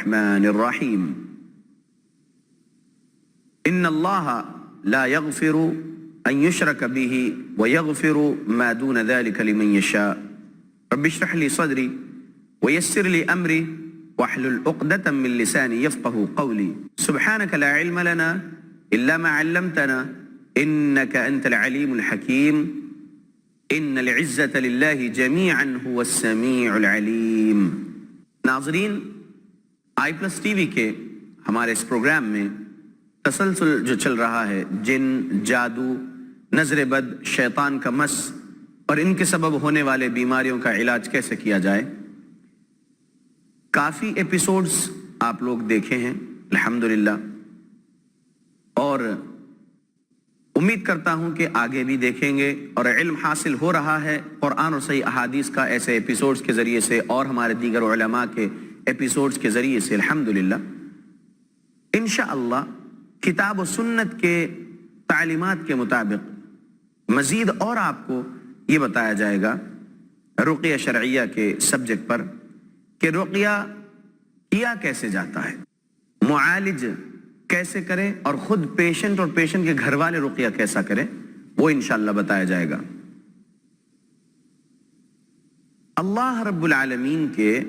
الرحمن الرحیم ان اللہ لا یغفر ان یشرک به ویغفر ما دون ذلك لمن یشاء رب اشرح لی صدری ویسر لی امری واحلل عقدۃ من لسانی یفقهوا قولی سبحانک لا علم لنا الا ما علمتنا انک انت العلیم الحکیم ان العزت للہ جمیعا هو السمیع العلیم۔ ناظرین، آئی پلس ٹی وی کے ہمارے اس پروگرام میں تسلسل جو چل رہا ہے جن، جادو، نظر بد، شیطان کا مس اور ان کے سبب ہونے والے بیماریوں کا علاج کیسے کیا جائے، کافی ایپیسوڈز آپ لوگ دیکھے ہیں الحمدللہ، اور امید کرتا ہوں کہ آگے بھی دیکھیں گے، اور علم حاصل ہو رہا ہے قرآن اور صحیح احادیث کا ایسے ایپیسوڈز کے ذریعے سے اور ہمارے دیگر علماء کے ایپیسوڈز کے ذریعے سے الحمدللہ۔ انشاءاللہ کتاب و سنت کے تعلیمات کے مطابق مزید اور آپ کو یہ بتایا جائے گا رقیہ شرعیہ کے سبجیکٹ پر کہ رقیہ کیا کیسے جاتا ہے، معالج کیسے کرے، اور خود پیشنٹ اور پیشنٹ کے گھر والے رقیہ کیسا کرے، وہ انشاءاللہ بتایا جائے گا۔ اللہ رب العالمین کے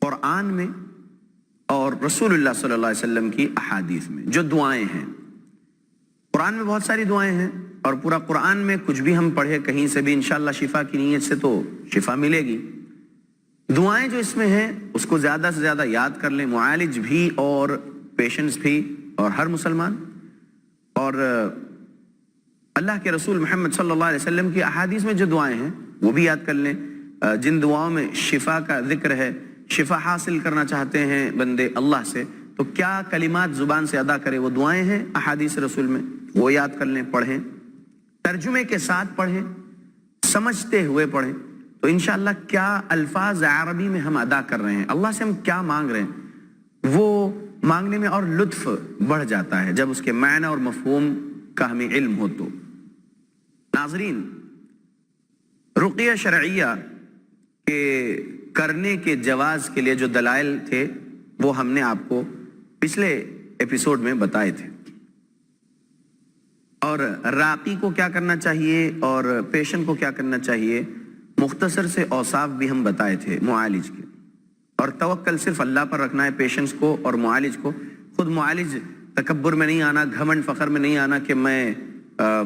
قرآن میں اور رسول اللہ صلی اللہ علیہ وسلم کی احادیث میں جو دعائیں ہیں، قرآن میں بہت ساری دعائیں ہیں، اور پورا قرآن میں کچھ بھی ہم پڑھے کہیں سے بھی انشاءاللہ شفا کی نیت سے تو شفا ملے گی۔ دعائیں جو اس میں ہیں اس کو زیادہ سے زیادہ یاد کر لیں، معالج بھی اور پیشنٹس بھی اور ہر مسلمان، اور اللہ کے رسول محمد صلی اللہ علیہ وسلم کی احادیث میں جو دعائیں ہیں وہ بھی یاد کر لیں۔ جن دعاؤں میں شفا کا ذکر ہے، شفا حاصل کرنا چاہتے ہیں بندے اللہ سے تو کیا کلمات زبان سے ادا کرے، وہ دعائیں ہیں احادیث رسول میں، وہ یاد کر لیں، پڑھیں، ترجمے کے ساتھ پڑھیں، سمجھتے ہوئے پڑھیں، تو انشاءاللہ کیا الفاظ عربی میں ہم ادا کر رہے ہیں، اللہ سے ہم کیا مانگ رہے ہیں، وہ مانگنے میں اور لطف بڑھ جاتا ہے جب اس کے معنی اور مفہوم کا ہمیں علم ہو تو۔ ناظرین، رقیہ شرعیہ کے کرنے کے جواز کے لیے جو دلائل تھے وہ ہم نے آپ کو پچھلے ایپیسوڈ میں بتائے تھے، اور راقی کو کیا کرنا چاہیے اور پیشنٹ کو کیا کرنا چاہیے، مختصر سے اوصاف بھی ہم بتائے تھے معالج کے، اور توکل صرف اللہ پر رکھنا ہے پیشنٹس کو اور معالج کو۔ خود معالج تکبر میں نہیں آنا، گھمنڈ فخر میں نہیں آنا کہ میں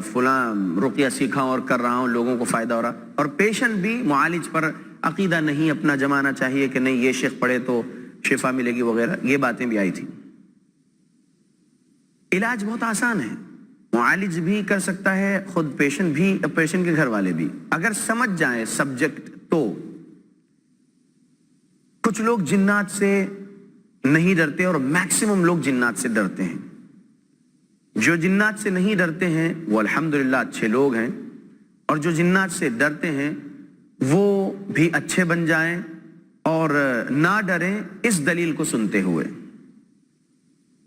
فلاں رقیہ سیکھا اور کر رہا ہوں، لوگوں کو فائدہ ہو رہا، اور پیشنٹ بھی معالج پر عقیدہ نہیں اپنا جمانا چاہیے کہ نہیں یہ شیخ پڑھے تو شفا ملے گی وغیرہ، یہ باتیں بھی آئی تھی۔ علاج بہت آسان ہے، معالج بھی کر سکتا ہے، خود پیشنٹ بھی، پیشنٹ کے گھر والے بھی، اگر سمجھ جائیں سبجیکٹ تو۔ کچھ لوگ جنات سے نہیں ڈرتے اور میکسیمم لوگ جنات سے ڈرتے ہیں۔ جو جنات سے نہیں ڈرتے ہیں وہ الحمدللہ اچھے لوگ ہیں، اور جو جنات سے ڈرتے ہیں وہ بھی اچھے بن جائیں اور نہ ڈریں اس دلیل کو سنتے ہوئے،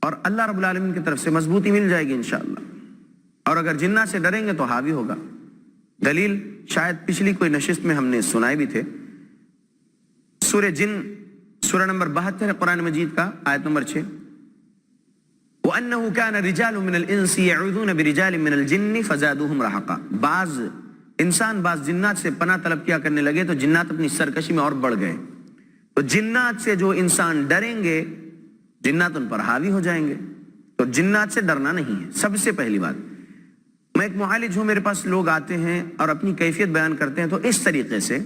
اور اللہ رب العالمین کی طرف سے مضبوطی مل جائے گی انشاءاللہ۔ اور اگر جنات سے ڈریں گے تو حاوی ہوگا۔ دلیل شاید پچھلی کوئی نشست میں ہم نے سنائے بھی تھے، سورہ جن، سورہ نمبر 72 قرآن مجید کا، آیت نمبر 6، وَأَنَّهُ كَانَ رِجَالٌ مِّنَ الْإِنسِ يَعُوذُونَ بِرِجَالٍ مِّنَ الْجِنِّ فَزَادُوهُمْ رَهَقًا۔ بعض انسان بعض جنات سے پناہ طلب کیا کرنے لگے تو جنات اپنی سرکشی میں اور بڑھ گئے، تو جنات سے جو انسان ڈریں گے جنات ان پر حاوی ہو جائیں گے، تو جنات سے ڈرنا نہیں ہے سب سے پہلی بات۔ میں ایک معالج ہوں، میرے پاس لوگ آتے ہیں اور اپنی کیفیت بیان کرتے ہیں تو اس طریقے سے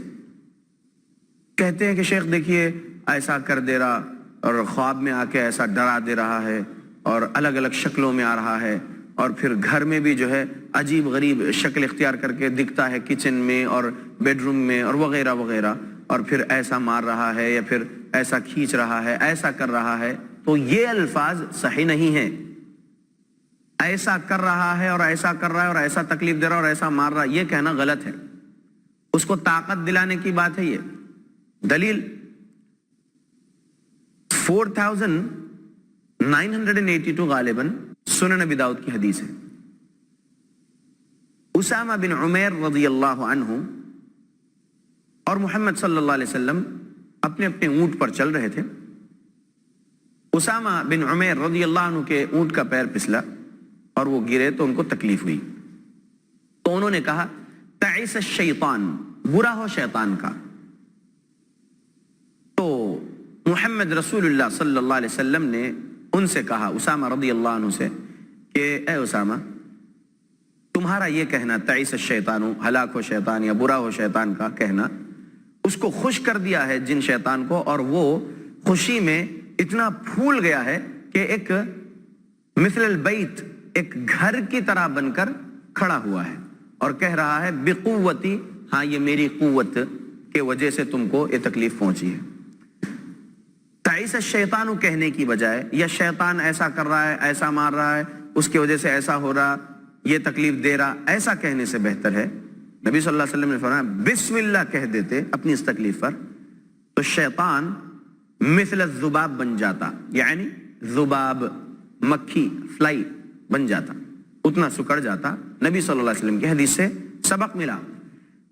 کہتے ہیں کہ شیخ دیکھیے ایسا کر دے رہا، اور خواب میں آ کے ایسا ڈرا دے رہا ہے، اور الگ الگ شکلوں میں آ رہا ہے، اور پھر گھر میں بھی جو ہے عجیب غریب شکل اختیار کر کے دکھتا ہے کچن میں اور بیڈ روم میں اور وغیرہ وغیرہ، اور پھر ایسا مار رہا ہے یا پھر ایسا کھینچ رہا ہے، ایسا کر رہا ہے، تو یہ الفاظ صحیح نہیں ہیں۔ ایسا کر رہا ہے اور ایسا کر رہا ہے اور ایسا تکلیف دے رہا ہے اور ایسا مار رہا ہے، یہ کہنا غلط ہے، اس کو طاقت دلانے کی بات ہے۔ یہ دلیل 4982 غالباً سنن نبی داؤد کی حدیث ہے۔ اسامہ بن عمیر رضی اللہ عنہ اور محمد صلی اللہ علیہ وسلم اپنے اپنے اونٹ پر چل رہے تھے، اسامہ بن عمیر رضی اللہ عنہ کے اونٹ کا پیر پھسلا اور وہ گرے تو ان کو تکلیف ہوئی، تو انہوں نے کہا تعیس الشیطان، برا ہو شیطان کا۔ تو محمد رسول اللہ صلی اللہ علیہ وسلم نے ان سے کہا، اسامہ رضی اللہ عنہ سے، کہ اے اسامہ، تمہارا یہ کہنا تعیس الشیطان، ہلاک ہو شیطان یا برا ہو شیطان کا کہنا، اس کو خوش کر دیا ہے جن شیطان کو، اور وہ خوشی میں اتنا پھول گیا ہے کہ ایک مثل البیت، ایک گھر کی طرح بن کر کھڑا ہوا ہے اور کہہ رہا ہے بقوتی، ہاں یہ میری قوت کے وجہ سے تم کو یہ تکلیف پہنچی ہے۔ تعیس الشیطان کہنے کی بجائے، یا شیطان ایسا کر رہا ہے، ایسا مار رہا ہے، اس کی وجہ سے ایسا ہو رہا، یہ تکلیف دے رہا، ایسا کہنے سے بہتر ہے نبی صلی اللہ علیہ وسلم نے فرمایا بسم اللہ کہہ دیتے اپنی اس تکلیف پر، تو شیطان مثل الذباب بن جاتا، یعنی ذباب، مکھی، فلائی بن جاتا، اتنا سکڑ جاتا۔ نبی صلی اللہ علیہ وسلم کی حدیث سے سبق ملا۔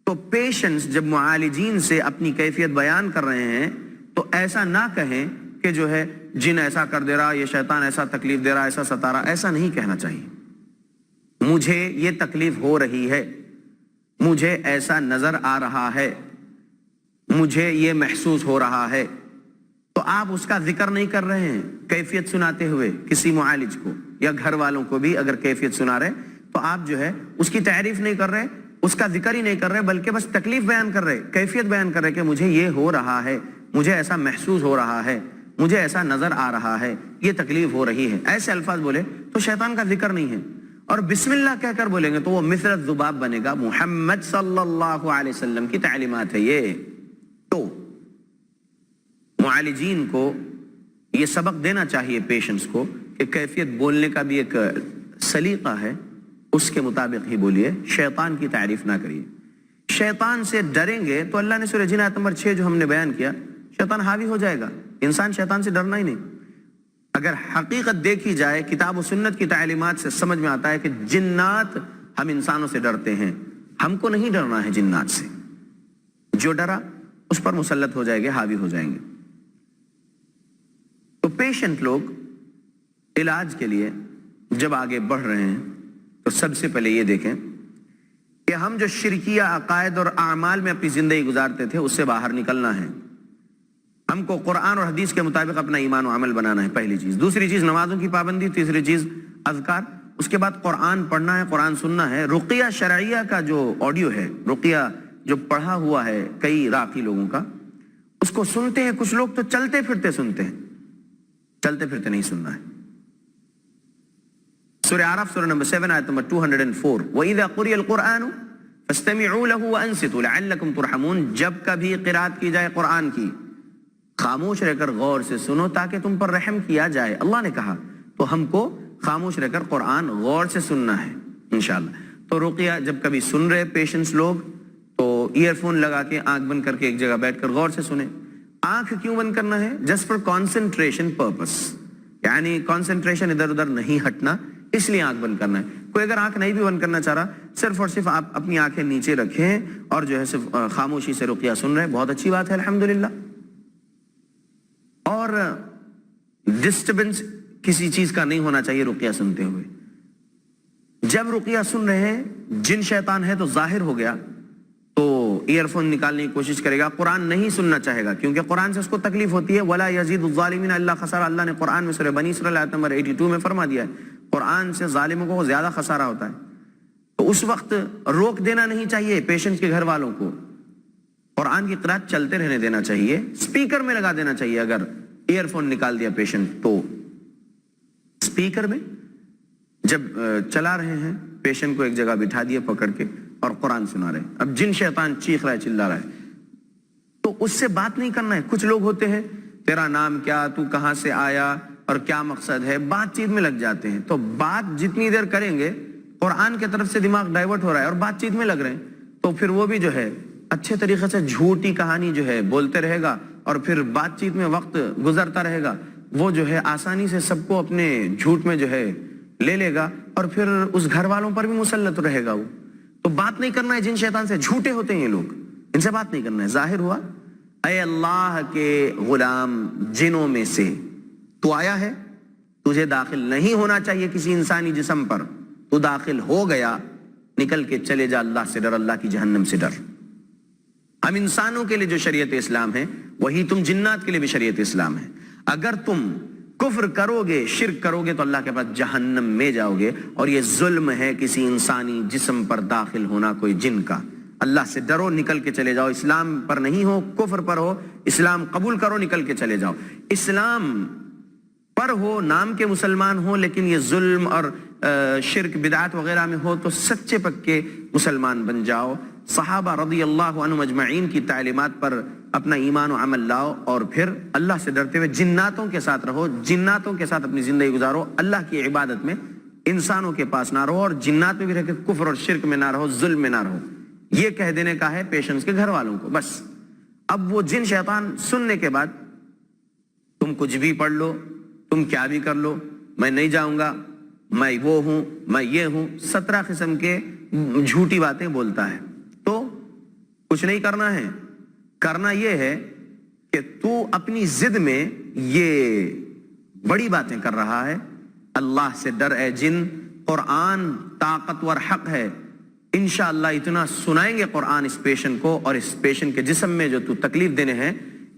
تو پیشنس جب معالجین سے اپنی کیفیت بیان کر رہے ہیں تو ایسا نہ کہیں کہ جو ہے جن ایسا کر دے رہا، یہ شیطان ایسا تکلیف دے رہا، ایسا ستا رہا، ایسا نہیں کہنا چاہیے۔ مجھے یہ تکلیف ہو رہی ہے، مجھے ایسا نظر آ رہا ہے، مجھے یہ محسوس ہو رہا ہے، تو آپ اس کا ذکر نہیں کر رہے ہیں کیفیت سناتے ہوئے کسی معالج کو، یا گھر والوں کو بھی اگر کیفیت سنا رہے تو آپ جو ہے اس کی تعریف نہیں کر رہے، اس کا ذکر ہی نہیں کر رہے، بلکہ بس تکلیف بیان کر رہے، کیفیت بیان کر رہے کہ مجھے یہ ہو رہا ہے، مجھے ایسا محسوس ہو رہا ہے، مجھے ایسا نظر آ رہا ہے، یہ تکلیف ہو رہی ہے، ایسے الفاظ بولے تو شیطان کا ذکر نہیں ہے۔ اور بسم اللہ کہہ کر بولیں گے تو وہ مثل الذباب بنے گا۔ محمد صلی اللہ علیہ وسلم کی تعلیمات ہے یہ۔ تو معالجین کو یہ سبق دینا چاہیے پیشنٹس کو کہ کیفیت بولنے کا بھی ایک سلیقہ ہے، اس کے مطابق ہی بولیے، شیطان کی تعریف نہ کریے۔ شیطان سے ڈریں گے تو اللہ نے سورہ جن آیت نمبر 6 جو ہم نے بیان کیا، شیطان حاوی ہو جائے گا، انسان شیطان سے ڈرنا ہی نہیں۔ اگر حقیقت دیکھی جائے، کتاب و سنت کی تعلیمات سے سمجھ میں آتا ہے کہ جنات ہم انسانوں سے ڈرتے ہیں، ہم کو نہیں ڈرنا ہے جنات سے۔ جو ڈرا اس پر مسلط ہو جائے گے، حاوی ہو جائیں گے۔ تو پیشنٹ لوگ علاج کے لیے جب آگے بڑھ رہے ہیں تو سب سے پہلے یہ دیکھیں کہ ہم جو شرکیہ عقائد اور اعمال میں اپنی زندگی گزارتے تھے اس سے باہر نکلنا ہے۔ ہم کو قرآن اور حدیث کے مطابق اپنا ایمان و عمل بنانا ہے، پہلی چیز۔ دوسری چیز نمازوں کی پابندی، تیسری چیز اذکار، اس کے بعد قرآن پڑھنا ہے، قرآن سننا ہے۔ رقیہ شرعیہ کا جو آڈیو ہے، رقیہ جو پڑھا ہوا ہے کئی راقی لوگوں کا، اس کو سنتے ہیں کچھ لوگ تو چلتے پھرتے سنتے ہیں، چلتے پھرتے نہیں سننا ہے۔ سورہ اعراف سورہ نمبر 7 آیت نمبر 204، وَإِذَا قُرِئَ الْقُرْآنُ فَاسْتَمِعُوا لَهُ وَأَنصِتُوا لَعَلَّكُمْ تُرْحَمُونَ، جب کبھی قرات کی جائے قرآن کی، خاموش رہ کر غور سے سنو تاکہ تم پر رحم کیا جائے۔ اللہ نے کہا تو ہم کو خاموش رہ کر قرآن غور سے سننا ہے انشاءاللہ۔ تو رقیہ جب کبھی سن رہے پیشنٹس لوگ تو ایئر فون لگا کے آنکھ بند کر کے ایک جگہ بیٹھ کر غور سے سنیں۔ آنکھ کیوں بند کرنا ہے؟ جسٹ فار کانسنٹریشن پرپس، یعنی کانسنٹریشن ادھر ادھر نہیں ہٹنا، اس لیے آنکھ بند کرنا ہے۔ کوئی اگر آنکھ نہیں بھی بند کرنا چاہ رہا، صرف اور صرف آپ اپنی آنکھیں نیچے رکھیں اور جو ہے صرف خاموشی سے رقیہ سن رہے، بہت اچھی بات ہے الحمدللہ۔ اور ڈسٹربنس کسی چیز کا نہیں ہونا چاہیے رقیہ سنتے ہوئے۔ جب رقیہ سن رہے ہیں، جن شیطان ہے تو ظاہر ہو گیا تو ایئر فون نکالنے کی کوشش کرے گا، قرآن نہیں سننا چاہے گا کیونکہ قرآن سے اس کو تکلیف ہوتی ہے۔ وَلَا يَزِيدُ الظَّالِمِينَ إِلَّا خَسَارًا، اللہ نے قرآن میں سورہ بنی اسرائیل آیت نمبر 82 میں فرما دیا ہے قرآن سے ظالموں کو زیادہ خسارہ ہوتا ہے۔ تو اس وقت روک دینا نہیں چاہیے پیشنٹ کے گھر والوں کو، قرآن کی قرات چلتے رہنے دینا چاہیے، اسپیکر میں لگا دینا چاہیے۔ اگر ایئر فون نکال دیا پیشنٹ تو اسپیکر میں جب چلا رہے ہیں، پیشنٹ کو ایک جگہ بٹھا دیا پکڑ کے اور قرآن سنا رہے ہیں۔ اب جن شیطان چیخ رہا ہے، چلا رہا ہے، تو اس سے بات نہیں کرنا ہے۔ کچھ لوگ ہوتے ہیں تیرا نام کیا، تو کہاں سے آیا اور کیا مقصد ہے، بات چیت میں لگ جاتے ہیں۔ تو بات جتنی دیر کریں گے، قرآن کی طرف سے دماغ ڈائیورٹ ہو رہا ہے اور بات چیت میں لگ رہے ہیں، تو پھر وہ بھی جو ہے اچھے طریقے سے جھوٹی کہانی جو ہے بولتے رہے گا اور پھر بات چیت میں وقت گزرتا رہے گا، وہ جو ہے آسانی سے سب کو اپنے جھوٹ میں جو ہے لے لے گا اور پھر اس گھر والوں پر بھی مسلط رہے گا وہ۔ تو بات نہیں کرنا ہے جن شیطان سے، جھوٹے ہوتے ہیں یہ لوگ، ان سے بات نہیں کرنا ہے۔ ظاہر ہوا اے اللہ کے غلام جنوں میں سے تو آیا ہے, تجھے داخل نہیں ہونا چاہیے کسی انسانی جسم پر, تو داخل ہو گیا, نکل کے چلے جا, اللہ سے ڈر, اللہ کی جہنم سے ڈر. ہم انسانوں کے لیے جو شریعت اسلام ہے وہی تم جنات کے لیے بھی شریعت اسلام ہے. اگر تم کفر کرو گے, شرک کرو گے, تو اللہ کے پاس جہنم میں جاؤ گے, اور یہ ظلم ہے کسی انسانی جسم پر داخل ہونا کوئی جن کا. اللہ سے ڈرو, نکل کے چلے جاؤ. اسلام پر نہیں ہو, کفر پر ہو, اسلام قبول کرو, نکل کے چلے جاؤ. اسلام پر ہو, نام کے مسلمان ہو, لیکن یہ ظلم اور شرک بدعات وغیرہ میں ہو, تو سچے پکے مسلمان بن جاؤ. صحابہ رضی اللہ عنہم اجمعین کی تعلیمات پر اپنا ایمان و عمل لاؤ, اور پھر اللہ سے ڈرتے ہوئے جناتوں کے ساتھ رہو, جناتوں کے ساتھ اپنی زندگی گزارو. اللہ کی عبادت میں انسانوں کے پاس نہ رہو, اور جنات میں بھی رہ کے کفر اور شرک میں نہ رہو, ظلم میں نہ رہو. یہ کہہ دینے کا ہے پیشنس کے گھر والوں کو بس. اب وہ جن شیطان سننے کے بعد تم کچھ بھی پڑھ لو, تم کیا بھی کر لو, میں نہیں جاؤں گا, میں وہ ہوں, میں یہ ہوں, 17 قسم کے جھوٹی باتیں بولتا ہے. تو کچھ نہیں کرنا ہے. کرنا یہ ہے کہ تو اپنی ضد میں یہ بڑی باتیں کر رہا ہے. اللہ سے ڈر اے جن, قرآن طاقتور حق ہے. انشاءاللہ اتنا سنائیں گے قرآن اس پیشنٹ کو, اور اس پیشنٹ کے جسم میں جو تو تکلیف دینے ہیں,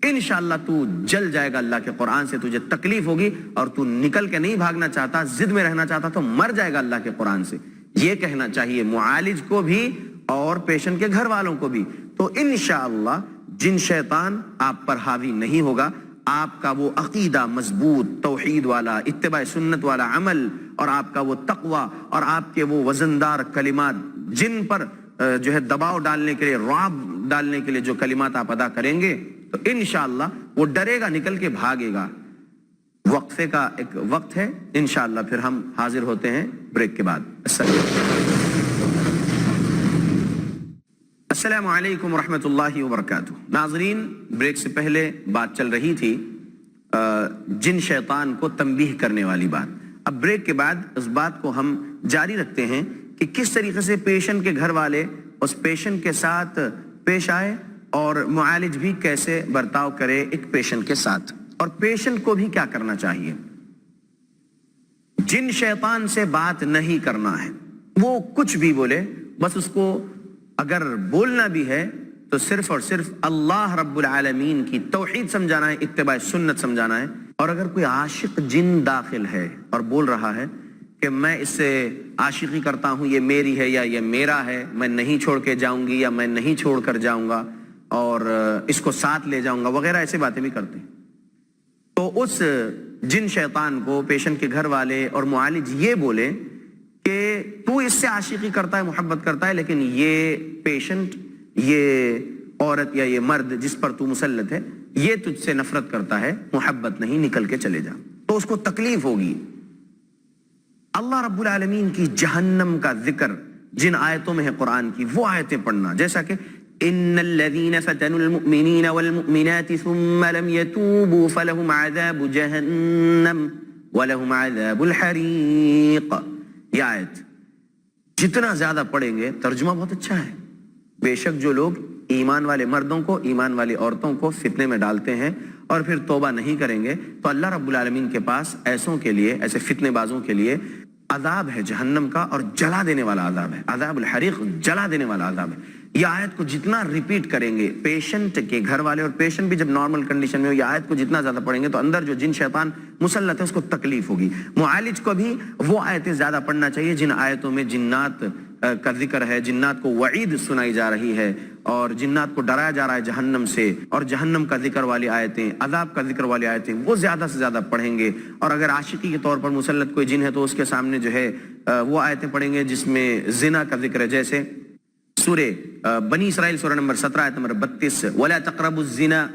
انشاءاللہ تو جل جائے گا. اللہ کے قرآن سے تجھے تکلیف ہوگی, اور تو نکل کے نہیں بھاگنا چاہتا, ضد میں رہنا چاہتا, تو مر جائے گا اللہ کے قرآن سے. یہ کہنا چاہیے معالج کو بھی اور پیشنٹ کے گھر والوں کو بھی. تو انشاءاللہ جن شیطان آپ پر حاوی نہیں ہوگا. آپ کا وہ عقیدہ مضبوط, توحید والا, اتباع سنت والا عمل, اور آپ کا وہ تقوی, اور آپ کے وہ وزندار کلمات, جن پر جو ہے دباؤ ڈالنے کے لیے, رعب ڈالنے کے لیے جو کلمات آپ ادا کریں گے, تو انشاءاللہ وہ ڈرے گا, نکل کے بھاگے گا. وقفے کا ایک وقت ہے, انشاءاللہ پھر ہم حاضر ہوتے ہیں بریک کے بعد. السلام علیکم ورحمۃ اللہ وبرکاتہ. ناظرین, بریک سے پہلے بات چل رہی تھی جن شیطان کو تنبیہ کرنے والی بات. اب بریک کے بعد اس بات کو ہم جاری رکھتے ہیں کہ کس طریقے سے پیشنٹ کے گھر والے اس پیشنٹ کے ساتھ پیش آئے, اور معالج بھی کیسے برتاؤ کرے ایک پیشنٹ کے ساتھ, اور پیشنٹ کو بھی کیا کرنا چاہیے. جن شیطان سے بات نہیں کرنا ہے, وہ کچھ بھی بولے, بس اس کو اگر بولنا بھی ہے تو صرف اور صرف اللہ رب العالمین کی توحید سمجھانا ہے, اتباع سنت سمجھانا ہے. اور اگر کوئی عاشق جن داخل ہے اور بول رہا ہے کہ میں اس سے عاشقی کرتا ہوں, یہ میری ہے یا یہ میرا ہے, میں نہیں چھوڑ کے جاؤں گی یا میں نہیں چھوڑ کر جاؤں گا, اور اس کو ساتھ لے جاؤں گا, وغیرہ ایسے باتیں بھی کرتے ہیں, تو اس جن شیطان کو پیشنٹ کے گھر والے اور معالج یہ بولے کہ تو اس سے عاشقی کرتا ہے, محبت کرتا ہے, لیکن یہ پیشنٹ, یہ عورت یا یہ مرد جس پر تو مسلط ہے, یہ تجھ سے نفرت کرتا ہے, محبت نہیں, نکل کے چلے جا. تو اس کو تکلیف ہوگی. اللہ رب العالمین کی جہنم کا ذکر جن آیتوں میں ہے قرآن کی, وہ آیتیں پڑھنا, جیسا کہ ان الذين فتنوا المؤمنين والمؤمنات ثم لم يتوبوا فلهم عذاب جهنم ولهم عذاب الحريق. یہ آیت جتنا زیادہ پڑھیں گے, ترجمہ بہت اچھا ہے. بے شک جو لوگ ایمان والے مردوں کو, ایمان والی عورتوں کو فتنے میں ڈالتے ہیں اور پھر توبہ نہیں کریں گے, تو اللہ رب العالمین کے پاس ایسوں کے لیے, ایسے فتنے بازوں کے لیے عذاب ہے جہنم کا, اور جلا دینے والا عذاب ہے. عذاب الحریق, جلا دینے والا عذاب ہے. یہ آیت کو جتنا ریپیٹ کریں گے پیشنٹ کے گھر والے, اور پیشنٹ بھی جب نارمل کنڈیشن میں ہو, یہ آیت کو جتنا زیادہ پڑھیں گے تو اندر جو جن شیطان مسلط ہے اس کو تکلیف ہوگی. معالج کو بھی وہ آیتیں زیادہ پڑھنا چاہیے جن آیتوں میں جنات کا ذکر ہے, جنات کو وعید سنائی جا رہی ہے, اور جنات کو ڈرایا جا رہا ہے جہنم سے, اور جہنم کا ذکر والی آیتیں, عذاب کا ذکر والی آیتیں, وہ زیادہ سے زیادہ پڑھیں گے. اور اگر عاشقی کے طور پر مسلط کوئی جن ہے تو اس کے سامنے جو ہے وہ آیتیں پڑھیں گے جس میں زنا کا ذکر ہے, جیسے سورہ بنی اسرائیل سورہ نمبر 17 آیت نمبر 32, وَلَا تَقْرَبُوا الزِّنَا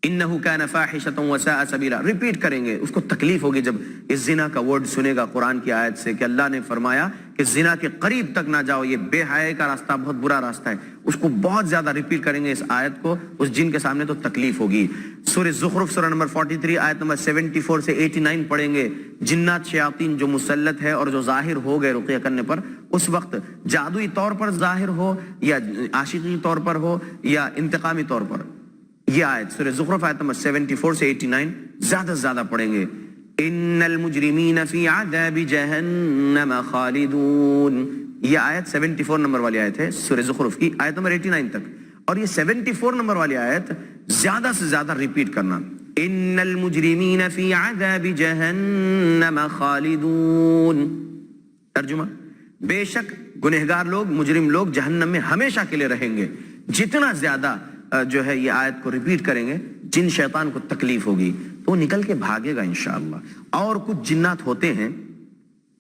إِنَّهُ كَانَ فَاحِشَةً وَسَاءَ سَبِيلًا. ریپیٹ کریں گے, اس کو تکلیف ہوگی جب اس زنا کا ورڈ سنے گا قرآن کی آیت سے کہ اللہ نے فرمایا کہ زنا کے قریب تک نہ جاؤ, یہ بے حیائی کا راستہ بہت برا راستہ ہے. اس کو بہت زیادہ ریپیٹ کریں گے اس آیت کو اس جن کے سامنے, تو تکلیف ہوگی. سورہ زخرف سورہ نمبر 43 آیت نمبر 74 سے 89 پڑھیں گے. جنات شیاطین جو مسلط ہے اور جو ظاہر ہو گئے رقیہ کرنے پر, اس وقت جادوئی طور پر ظاہر ہو یا عاشقی طور پر ہو یا انتقامی طور پر, یہ آیت سورہ زخرف آیت نمبر 74 سے 89 زیادہ سے زیادہ پڑھیں گے. ان المجرمین فی عذاب جہنم خالدون. یہ آیت 74 نمبر والی آیت ہے سورہ زخرف کی، آیت نمبر 89 تک. اور یہ 74 نمبر والی آیت زیادہ سے زیادہ ریپیٹ کرنا. ان المجرمین فی عذاب جہنم خالدون. ترجمہ: بے شک گنہگار لوگ، مجرم لوگ جہنم میں ہمیشہ کے لیے رہیں گے. جتنا زیادہ جو ہے یہ آیت کو ریپیٹ کریں گے، جن شیطان کو تکلیف ہوگی تو وہ نکل کے بھاگے گا انشاءاللہ. اور کچھ جنات ہوتے ہیں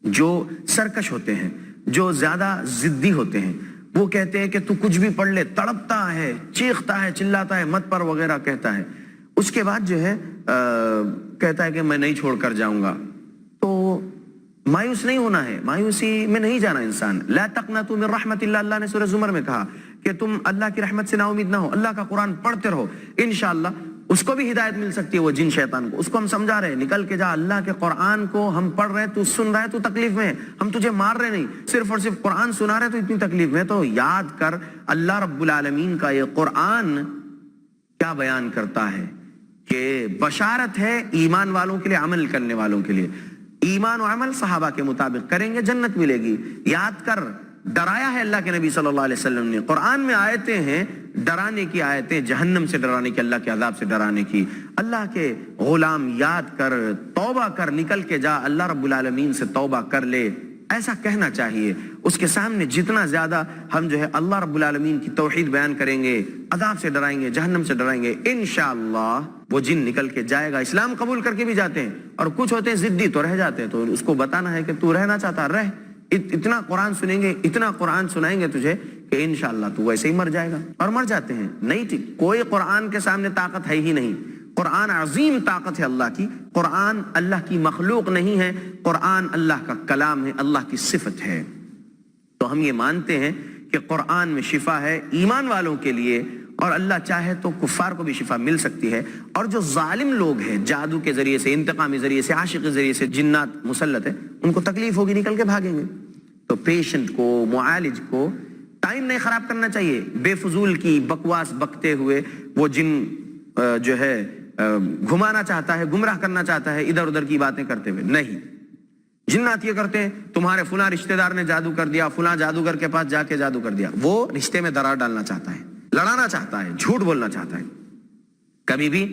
جو سرکش ہوتے ہیں، جو زیادہ ضدی ہوتے ہیں. وہ کہتے ہیں کہ تو کچھ بھی پڑھ لے، تڑپتا ہے، چیختا ہے، چلاتا ہے، مت پر وغیرہ کہتا ہے. اس کے بعد جو ہے کہتا ہے کہ میں نہیں چھوڑ کر جاؤں گا. تو مایوس نہیں ہونا ہے، مایوسی میں نہیں جانا انسان. لا تقنطوا من رحمت اللہ، اللہ نے سورہ زمر میں کہا کہ تم اللہ کی رحمت سے نا امید نہ ہو. اللہ کا قرآن پڑھتے رہو، انشاءاللہ اس کو بھی ہدایت مل سکتی ہے. وہ جن شیطان کو، اس کو ہم سمجھا رہے ہیں نکل کے جا. اللہ کے قرآن کو ہم پڑھ رہے ہیں، تو سن رہا ہے، تو تکلیف میں ہے. ہم تجھے مار رہے نہیں، صرف اور صرف قرآن سنا رہے تو اتنی تکلیف میں. تو یاد کر اللہ رب العالمین کا یہ قرآن کیا بیان کرتا ہے کہ بشارت ہے ایمان والوں کے لیے، عمل کرنے والوں کے لیے. ایمان و عمل صحابہ کے مطابق کریں گے، جنت ملے گی. یاد کر، ڈرایا ہے اللہ کے نبی صلی اللہ علیہ وسلم نے. قرآن میں آیتیں ہیں ڈرانے کی، آیتیں جہنم سے ڈرانے کی، اللہ کے عذاب سے ڈرانے کی. اللہ کے غلام یاد کر، توبہ کر، نکل کے جا، اللہ رب العالمین سے توبہ کر لے. ایسا کہنا چاہیے. اس کے سامنے جتنا زیادہ ہم جو ہے اللہ رب العالمین کی توحید بیان کریں گے، عذاب سے ڈرائیں گے، جہنم سے ڈرائیں گے، انشاءاللہ وہ جن نکل کے جائے گا. اسلام قبول کر کے بھی جاتے ہیں، اور کچھ ہوتے ہیں ضدی تو رہ جاتے ہیں. تو اس کو بتانا ہے کہ تو رہنا چاہتا رہ، اتنا قرآن سنیں گے، اتنا قرآن سنائیں گے تجھے کہ انشاءاللہ تو ویسے ہی مر جائے گا. اور مر جاتے ہیں. نہیں ٹھیک، کوئی قرآن کے سامنے طاقت ہے ہی نہیں. قرآن عظیم طاقت ہے اللہ کی. قرآن اللہ کی مخلوق نہیں ہے، قرآن اللہ کا کلام ہے، اللہ کی صفت ہے. تو ہم یہ مانتے ہیں کہ قرآن میں شفا ہے ایمان والوں کے لیے، اور اللہ چاہے تو کفار کو بھی شفا مل سکتی ہے. اور جو ظالم لوگ ہیں، جادو کے ذریعے سے، انتقامی ذریعے سے، عاشق کے ذریعے سے جنات مسلط ہے، ان کو تکلیف ہوگی، نکل کے بھاگیں گے. تو پیشنٹ کو، معالج کو ٹائم نہیں خراب کرنا چاہیے بے فضول کی بکواس بکتے ہوئے. وہ جن جو ہے گھمانا چاہتا ہے، گمراہ کرنا چاہتا ہے ادھر ادھر کی باتیں کرتے ہوئے. نہیں، جنات یہ کرتے ہیں تمہارے فلاں رشتہ دار نے جادو کر دیا، فلاں جادوگر کے پاس جا کے جادو کر دیا. وہ رشتے میں درار ڈالنا چاہتا ہے، لڑانا چاہتا ہے، جھوٹ بولنا چاہتا ہے. کبھی بھی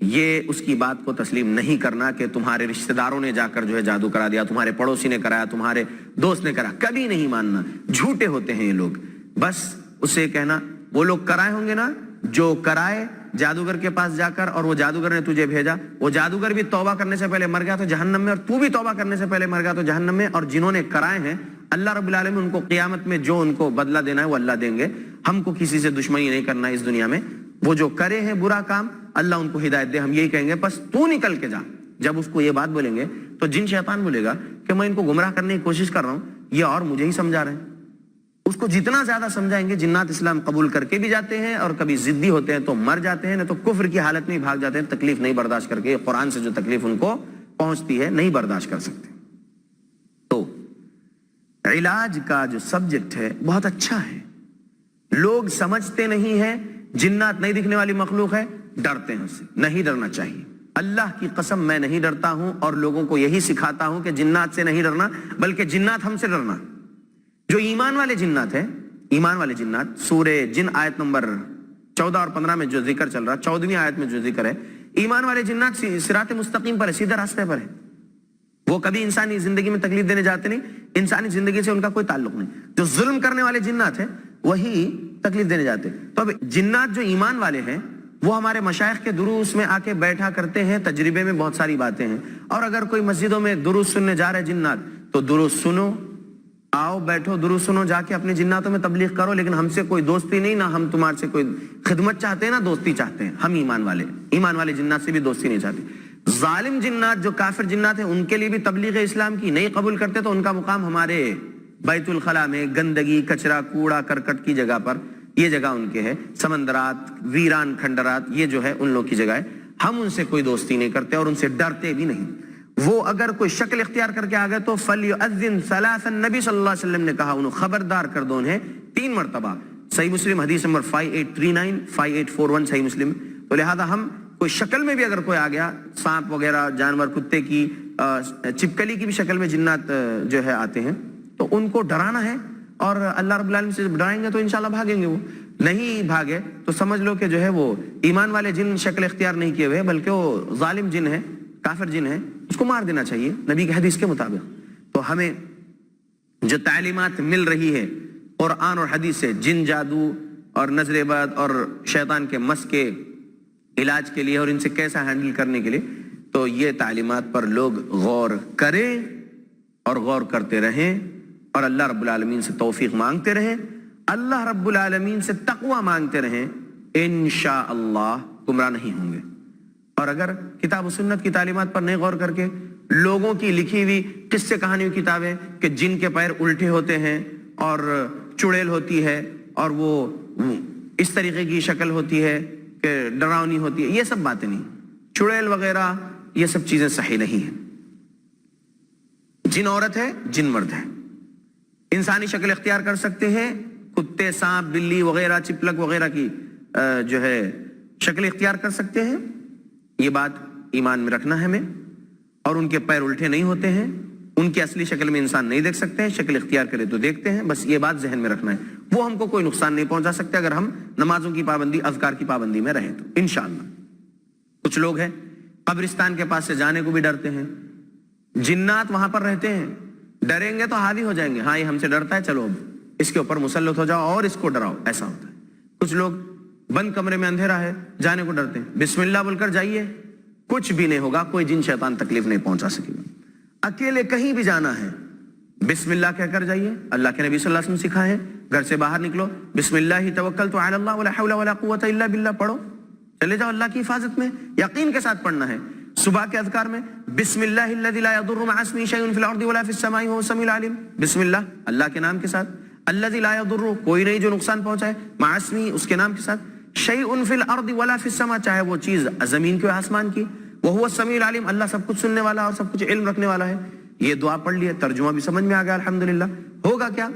یہ اس کی بات کو تسلیم نہیں کرنا کہ تمہارے رشتہ داروں نے جا کر جو ہے جادو کرا دیا، تمہارے پڑوسی نے کرایا، تمہارے دوست نے کرا. کبھی نہیں ماننا. جھوٹے ہوتے ہیں یہ لوگ. بس اسے کہنا وہ لوگ کرائے ہوں گے نا، جو کرائے جادوگر کے پاس جا کر، اور وہ جادوگر نے تجھے بھیجا، وہ جادوگر بھی توبہ کرنے سے پہلے مر گیا تو جہنم میں، اور تو بھی توبہ کرنے سے پہلے مر گیا تو جہنم میں. اور جنہوں نے کرائے ہیں، اللہ رب العالمین ان کو قیامت میں جو ان کو بدلہ دینا ہے وہ اللہ دیں گے. ہم کو کسی سے دشمنی نہیں کرنا ہے اس دنیا میں. وہ جو کرے ہیں برا کام، اللہ ان کو ہدایت دے. ہم یہی کہیں گے بس تو نکل کے جا. جب اس کو یہ بات بولیں گے تو جن شیطان بولے گا کہ میں ان کو گمراہ کرنے کی کوشش کر رہا ہوں، یہ اور مجھے ہی سمجھا رہے ہیں. اس کو جتنا زیادہ سمجھائیں گے، جنات اسلام قبول کر کے بھی جاتے ہیں، اور کبھی ضدی ہوتے ہیں تو مر جاتے ہیں، نہیں تو کفر کی حالت میں بھاگ جاتے ہیں، تکلیف نہیں برداشت کر کے. قرآن سے جو تکلیف ان کو پہنچتی ہے نہیں برداشت کر سکتے. تو علاج کا جو سبجیکٹ ہے بہت اچھا ہے. لوگ سمجھتے نہیں ہیں جنات نہیں دکھنے والی مخلوق ہے، ڈرتے ہیں اس سے. نہیں ڈرنا چاہیے. اللہ کی قسم میں نہیں ڈرتا ہوں، اور لوگوں کو یہی سکھاتا ہوں کہ جنات سے نہیں ڈرنا، بلکہ جنات ہم سے ڈرنا. جو ایمان والے جنات ہیں، ایمان والے جنات، سورہ جن آیت نمبر 14 اور 15 میں جو ذکر چل رہا، 14ویں آیت میں جو ذکر ہے، ایمان والے جنات صراط مستقیم پر ہے، سیدھے راستے پر ہے. وہ کبھی انسانی زندگی میں تکلیف دینے جاتے نہیں، انسانی زندگی سے ان کا کوئی تعلق نہیں. جو ظلم کرنے والے جنات ہیں وہی تکلیف دینے جاتے. تو اب جنات جو ایمان والے ہیں وہ ہمارے مشائخ کے دروس میں آ کے بیٹھا کرتے ہیں. تجربے میں بہت ساری باتیں ہیں. اور اگر کوئی مسجدوں میں دروس سننے جا رہے جنات، تو دروس سنو، آؤ بیٹھو، دروس سنو، جا کے اپنے جناتوں میں تبلیغ کرو. لیکن ہم سے کوئی دوستی نہیں، نہ ہم تمہارے سے کوئی خدمت چاہتے ہیں، نہ دوستی چاہتے ہیں. ہم ایمان والے جنات سے بھی دوستی نہیں چاہتے. ظالم جنات جو کافر جنات ہیں، ان کے لیے بھی تبلیغ اسلام کی نہیں قبول کرتے، تو ان کا مقام ہمارے بیت الخلا میں گندگی، کچرا، کوڑا کرکٹ کی جگہ پر، یہ جگہ ان کے ہے. سمندرات، ویران کھنڈرات، یہ جو ہے ان لوگ کی جگہ ہے. ہم ان سے کوئی دوستی نہیں کرتے اور ان سے ڈرتے بھی نہیں. وہ اگر کوئی شکل اختیار کر کے آ گئے تو فَلْيُؤَذِّنْ ثَلَاثًا، نبی صلی اللہ علیہ وسلم نے کہا انہوں خبردار کر دو انہیں 3 مرتبہ. صحیح مسلم حدیث نمبر 5839 5841 صحیح مسلم. تو لہذا ہم کوئی شکل میں بھی اگر کوئی آ گیا، سانپ وغیرہ جانور، کتے کی چپکلی کی بھی شکل میں جنات جو ہے آتے ہیں، تو ان کو ڈرانا ہے، اور اللہ رب العالمین سے ڈرائیں گے تو انشاءاللہ بھاگیں گے. وہ نہیں بھاگے تو سمجھ لو کہ جو ہے وہ ایمان والے جن شکل اختیار نہیں کیے ہوئے بلکہ وہ ظالم جن ہے، کافر جن ہے، اس کو مار دینا چاہیے نبی کی حدیث کے مطابق. تو ہمیں جو تعلیمات مل رہی ہے قرآن اور حدیث سے جن، جادو اور نظر بد اور شیطان کے مس کے علاج کے لیے اور ان سے کیسا ہینڈل کرنے کے لیے، تو یہ تعلیمات پر لوگ غور کریں اور غور کرتے رہیں اور اللہ رب العالمین سے توفیق مانگتے رہیں، اللہ رب العالمین سے تقوی مانگتے رہیں، انشاءاللہ گمراہ نہیں ہوں گے. اور اگر کتاب و سنت کی تعلیمات پر نہیں غور کر کے لوگوں کی لکھی ہوئی قصے کہانیوں کی کتابیں کہ جن کے پیر الٹے ہوتے ہیں اور چڑیل ہوتی ہے اور وہ اس طریقے کی شکل ہوتی ہے کہ ڈراؤنی ہوتی ہے، یہ سب باتیں نہیں، چڑیل وغیرہ یہ سب چیزیں صحیح نہیں ہیں. جن عورت ہے، جن مرد ہے، انسانی شکل اختیار کر سکتے ہیں، کتے، سانپ، بلی وغیرہ، چپلک وغیرہ کی جو ہے شکل اختیار کر سکتے ہیں. یہ بات ایمان میں رکھنا ہے ہمیں. اور ان کے پیر الٹے نہیں ہوتے ہیں، ان کی اصلی شکل میں انسان نہیں دیکھ سکتے ہیں، شکل اختیار کرے تو دیکھتے ہیں، بس یہ بات ذہن میں رکھنا ہے. وہ ہم کو کوئی نقصان نہیں پہنچا سکتے اگر ہم نمازوں کی پابندی، اذکار کی پابندی میں رہیں تو انشاءاللہ. کچھ لوگ ہیں قبرستان کے پاس سے جانے کو بھی ڈرتے ہیں، جنات وہاں پر رہتے ہیں، ڈریں گے تو حاوی ہو جائیں گے، ہاں یہ ہم سے ڈرتا ہے، چلو اب اس کے اوپر مسلط ہو جاؤ اور اس کو ڈراؤ، ایسا ہوتا ہے. کچھ لوگ بند کمرے میں اندھیرا ہے جانے کو ڈرتے ہیں، بسم اللہ بول کر جائیے، کچھ بھی نہیں ہوگا، کوئی جن شیطان تکلیف نہیں پہنچا سکے گا. اکیلے کہیں بھی جانا ہے بسم اللہ کہہ کر جائیے، اللہ کے نبی صلی اللہ علیہ وسلم سکھائے ہیں. گھر سے باہر نکلو بسم اللہ توکلت علی اللہ ولا حول ولا قوت الا باللہ پڑھو، چلے جاؤ اللہ کی حفاظت میں، یقین کے ساتھ پڑھنا ہے. صبح کے اذکار میں بسم اللہ الذی لا یضر مع اسمہ شیء فی الارض ولا فی السماء وهو السمیع العلیم، بسم اللہ، اللہ کے نام کے ساتھ، الذی لا یضر، کوئی نہیں جو نقصان پہنچائے، مع اسمہ، اس کے نام کے ساتھ، شیء فی الارض ولا فی السماء، چاہے وہ چیز زمین کی آسمان کی، وهو السمیع العلیم، اللہ سب کچھ سننے والا اور سب کچھ علم رکھنے والا ہے. یہ دعا پڑھ لیے، ترجمہ بھی سمجھ میں آ گیا الحمدللہ. ہوگا کیا؟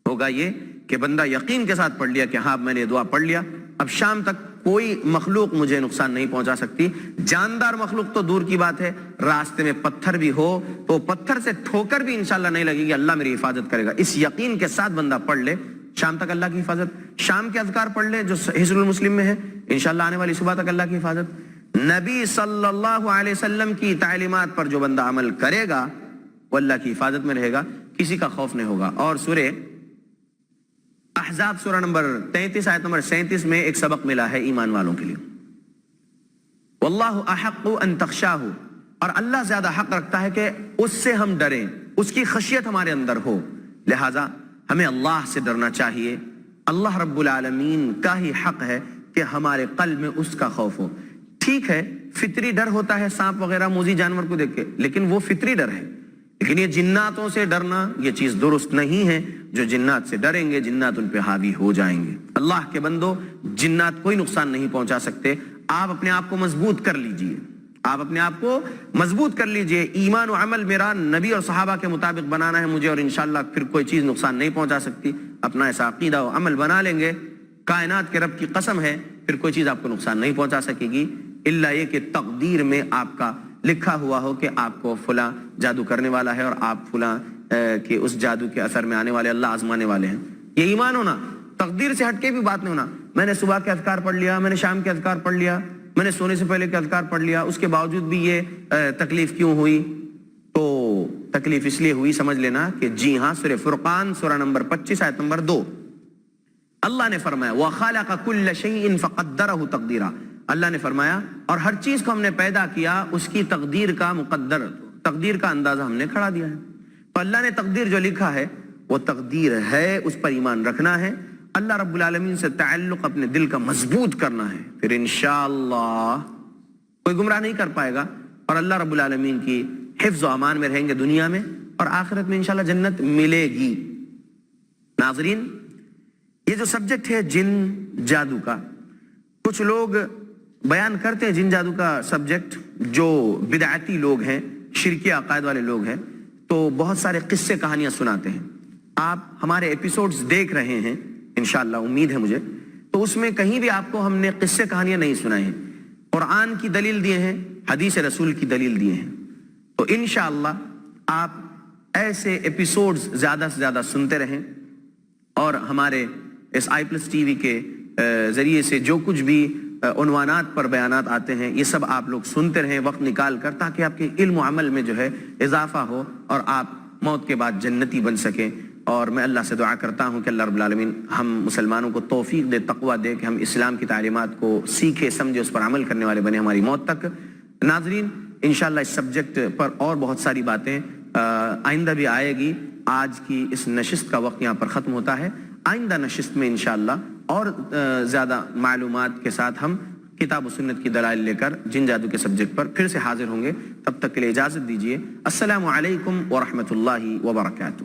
ہوگا یہ کہ بندہ یقین کے ساتھ پڑھ لیا کہ ہاں میں نے یہ دعا پڑھ لیا، اب شام تک کوئی مخلوق مجھے نقصان نہیں پہنچا سکتی. جاندار مخلوق تو دور کی بات ہے، راستے میں پتھر بھی ہو تو پتھر سے ٹھوکر بھی انشاءاللہ نہیں لگے گی، اللہ میری حفاظت کرے گا. اس یقین کے ساتھ بندہ پڑھ لے، شام تک اللہ کی حفاظت. شام کے اذکار پڑھ لے جو حصن المسلم میں ہے، انشاءاللہ آنے والی صبح تک اللہ کی حفاظت. نبی صلی اللہ علیہ وسلم کی تعلیمات پر جو بندہ عمل کرے گا وہ اللہ کی حفاظت میں رہے گا، کسی کا خوف نہیں ہوگا. اور سورہ احزاب سورہ نمبر 33 آیت نمبر 37 میں ایک سبق ملا ہے ایمان والوں کے لیے، واللہ احق ان تخشاہ، اور اللہ زیادہ حق رکھتا ہے کہ اس سے ہم ڈریں، اس کی خشیت ہمارے اندر ہو. لہٰذا ہمیں اللہ سے ڈرنا چاہیے. اللہ رب العالمین کا ہی حق ہے کہ ہمارے قلب میں اس کا خوف ہو. ٹھیک ہے فطری ڈر ہوتا ہے سانپ وغیرہ موذی جانور کو دیکھ کے، لیکن وہ فطری ڈر ہے. لیکن یہ جناتوں سے ڈرنا یہ چیز درست نہیں ہے. جو جنات سے ڈریں گے جنات ان پہ حاوی ہو جائیں گے. اللہ کے بندو، جنات کوئی نقصان نہیں پہنچا سکتے. آپ اپنے آپ کو مضبوط کر لیجئے، آپ اپنے آپ کو مضبوط کر لیجئے. ایمان و عمل میرا نبی اور صحابہ کے مطابق بنانا ہے مجھے، اور انشاءاللہ پھر کوئی چیز نقصان نہیں پہنچا سکتی. اپنا ایسا عقیدہ و عمل بنا لیں گے، کائنات کے رب کی قسم ہے پھر کوئی چیز آپ کو نقصان نہیں پہنچا سکے گی، الا یہ کہ تقدیر میں آپ کا لکھا ہوا ہو کہ آپ کو فلاں جادو کرنے والا ہے اور آپ فلاں کہ اس جادو کے اثر میں آنے والے اللہ آزمانے والے ہیں. یہ ایمان ہونا، تقدیر سے ہٹ کے بھی بات نہیں ہونا. میں نے صبح کے اذکار پڑھ لیا، میں نے شام کے اذکار پڑھ لیا، میں نے سونے سے پہلے کے اذکار پڑھ لیا، اس کے باوجود بھی یہ تکلیف کیوں ہوئی؟ تو تکلیف اس لیے ہوئی سمجھ لینا کہ جی ہاں سورہ فرقان سورہ نمبر 25 آیت نمبر 2 اللہ نے فرمایا وَخَلَقَ كُلَّ شَيْءٍ فَقَدَّرَهُ تَقْدِيرًا. اللہ نے فرمایا اور ہر چیز کو ہم نے پیدا کیا اس کی تقدیر کا مقدر، تقدیر کا اندازہ ہم نے کھڑا دیا ہے. تو اللہ نے تقدیر جو لکھا ہے وہ تقدیر ہے، اس پر ایمان رکھنا ہے. اللہ رب العالمین سے تعلق اپنے دل کا مضبوط کرنا ہے، پھر انشاءاللہ کوئی گمراہ نہیں کر پائے گا، اور اللہ رب العالمین کی حفظ و امان میں رہیں گے دنیا میں، اور آخرت میں انشاءاللہ جنت ملے گی. ناظرین، یہ جو سبجیکٹ ہے جن جادو کا، کچھ لوگ بیان کرتے ہیں جن جادو کا سبجیکٹ، جو بدعتی لوگ ہیں، شرکی عقائد والے لوگ ہیں، تو بہت سارے قصے کہانیاں سناتے ہیں. آپ ہمارے ایپیسوڈز دیکھ رہے ہیں انشاءاللہ، امید ہے مجھے، تو اس میں کہیں بھی آپ کو ہم نے قصے کہانیاں نہیں سنائے ہیں. قرآن کی دلیل دیے ہیں، حدیث رسول کی دلیل دیے ہیں. تو انشاءاللہ آپ ایسے ایپیسوڈز زیادہ سے زیادہ سنتے رہیں، اور ہمارے اس آئی پلس ٹی وی کے ذریعے سے جو کچھ بھی عنوانات پر بیانات آتے ہیں یہ سب آپ لوگ سنتے رہیں وقت نکال کر، تاکہ آپ کے علم و عمل میں جو ہے اضافہ ہو اور آپ موت کے بعد جنتی بن سکیں۔ اور میں اللہ سے دعا کرتا ہوں کہ اللہ رب العالمین ہم مسلمانوں کو توفیق دے، تقوی دے کہ ہم اسلام کی تعلیمات کو سیکھے سمجھے، اس پر عمل کرنے والے بنے ہماری موت تک۔ ناظرین انشاءاللہ اس سبجیکٹ پر اور بہت ساری باتیں آئندہ بھی آئے گی۔ آج کی اس نشست کا وقت یہاں پر ختم ہوتا ہے، آئندہ نشست میں انشاءاللہ اور زیادہ معلومات کے ساتھ ہم کتاب و سنت کی دلائل لے کر جن جادو کے سبجیکٹ پر پھر سے حاضر ہوں گے۔ تب تک کے لیے اجازت دیجیے۔ السلام علیکم ورحمۃ اللہ وبرکاتہ۔